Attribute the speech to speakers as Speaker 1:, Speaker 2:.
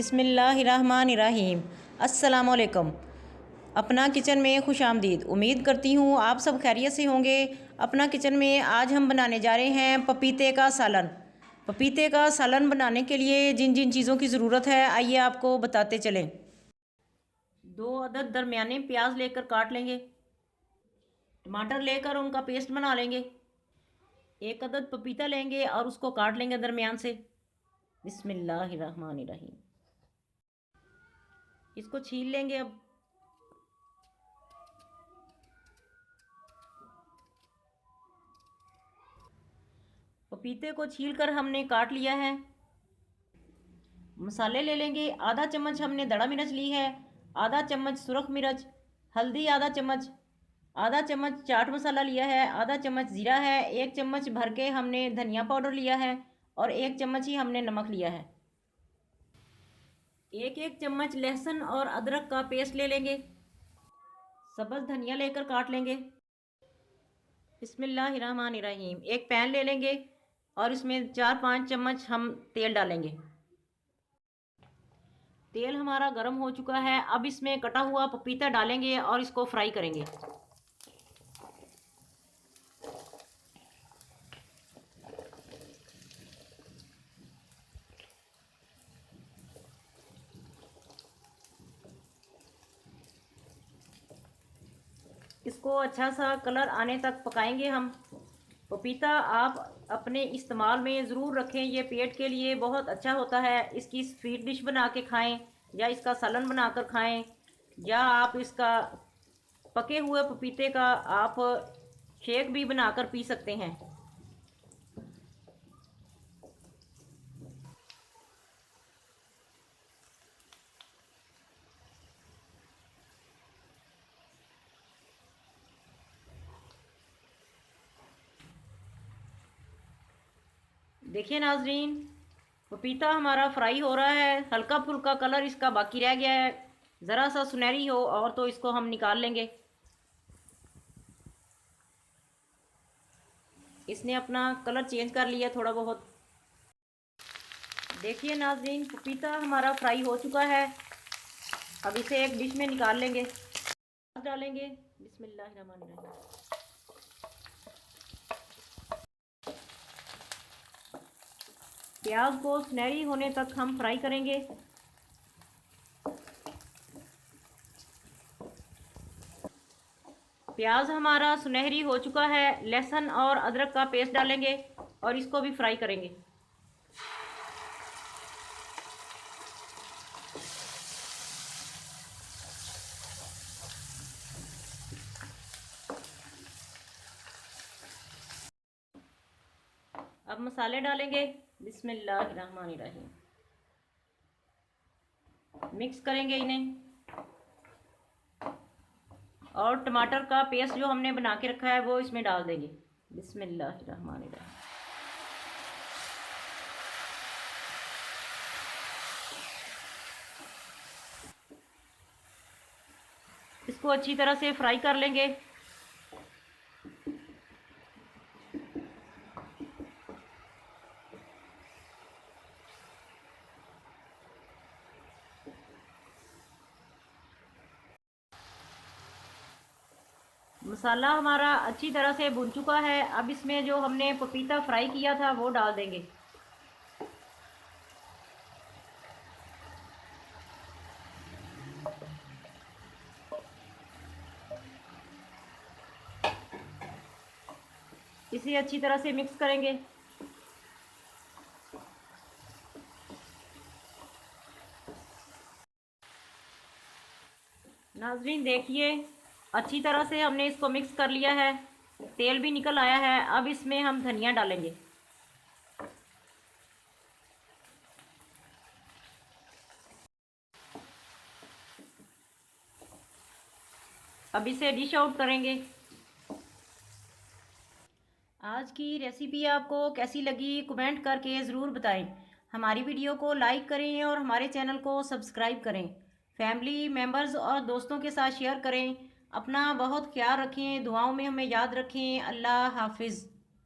Speaker 1: बिस्मिल्लाहिर्रहमानिर्रहीम। अस्सलामुअलैकुम। अपना किचन में खुश आमदीद। उम्मीद करती हूँ आप सब खैरियत से होंगे। अपना किचन में आज हम बनाने जा रहे हैं पपीते का सालन। पपीते का सालन बनाने के लिए जिन जिन चीज़ों की ज़रूरत है आइए आपको बताते चलें। 2 अदद दरमियाने प्याज लेकर काट लेंगे। टमाटर लेकर उनका पेस्ट बना लेंगे। 1 अदद पपीता लेंगे और उसको काट लेंगे दरमियान से। बिस्मिल्लाहिर्रहमानिर्रहीम। इसको छील लेंगे। अब पपीते को छीलकर हमने काट लिया है। मसाले ले लेंगे। आधा चम्मच हमने दड़ा मिर्च ली है, आधा चम्मच सुरख मिर्च, हल्दी आधा चम्मच चाट मसाला लिया है, आधा चम्मच ज़ीरा है, 1 चम्मच भर के हमने धनिया पाउडर लिया है और 1 चम्मच ही हमने नमक लिया है। 1 चम्मच लहसुन और अदरक का पेस्ट ले लेंगे। सब्ज़ धनिया लेकर काट लेंगे। बिस्मिल्लाहिर्रहमानिर्रहीम। एक पैन ले लेंगे और इसमें 4-5 चम्मच हम तेल डालेंगे। तेल हमारा गर्म हो चुका है। अब इसमें कटा हुआ पपीता डालेंगे और इसको फ्राई करेंगे। इसको अच्छा सा कलर आने तक पकाएंगे हम। पपीता आप अपने इस्तेमाल में ज़रूर रखें, ये पेट के लिए बहुत अच्छा होता है। इसकी स्वीट डिश बना के खाएं या इसका सालन बनाकर खाएं या आप इसका पके हुए पपीते का आप शेक भी बनाकर पी सकते हैं। देखिए नाजरीन, पपीता हमारा फ्राई हो रहा है। हल्का फुल्का कलर इसका बाकी रह गया है, ज़रा सा सुनहरी हो और तो इसको हम निकाल लेंगे। इसने अपना कलर चेंज कर लिया थोड़ा बहुत। देखिए नाजरीन, पपीता हमारा फ्राई हो चुका है। अब इसे एक डिश में निकाल लेंगे। डालेंगे। बिस्मिल्लाहिर्रहमानिर्रहीम। प्याज को सुनहरी होने तक हम फ्राई करेंगे। प्याज हमारा सुनहरी हो चुका है। लहसुन और अदरक का पेस्ट डालेंगे और इसको भी फ्राई करेंगे। अब मसाले डालेंगे। बिस्मिल्लाहिर्रहमानिर्रहीम। मिक्स करेंगे इन्हें और टमाटर का पेस्ट जो हमने बना के रखा है वो इसमें डाल देंगे। बिस्मिल्लाहिर्रहमानिर्रहीम। इसको अच्छी तरह से फ्राई कर लेंगे। मसाला हमारा अच्छी तरह से भुन चुका है। अब इसमें जो हमने पपीता फ्राई किया था वो डाल देंगे। इसे अच्छी तरह से मिक्स करेंगे। नाजरीन देखिए, अच्छी तरह से हमने इसको मिक्स कर लिया है। तेल भी निकल आया है। अब इसमें हम धनिया डालेंगे। अब इसे डिश आउट करेंगे। आज की रेसिपी आपको कैसी लगी कमेंट करके ज़रूर बताएं। हमारी वीडियो को लाइक करें और हमारे चैनल को सब्सक्राइब करें। फैमिली मेम्बर्स और दोस्तों के साथ शेयर करें। अपना बहुत ख्याल रखें, दुआओं में हमें याद रखें। अल्लाह हाफिज़।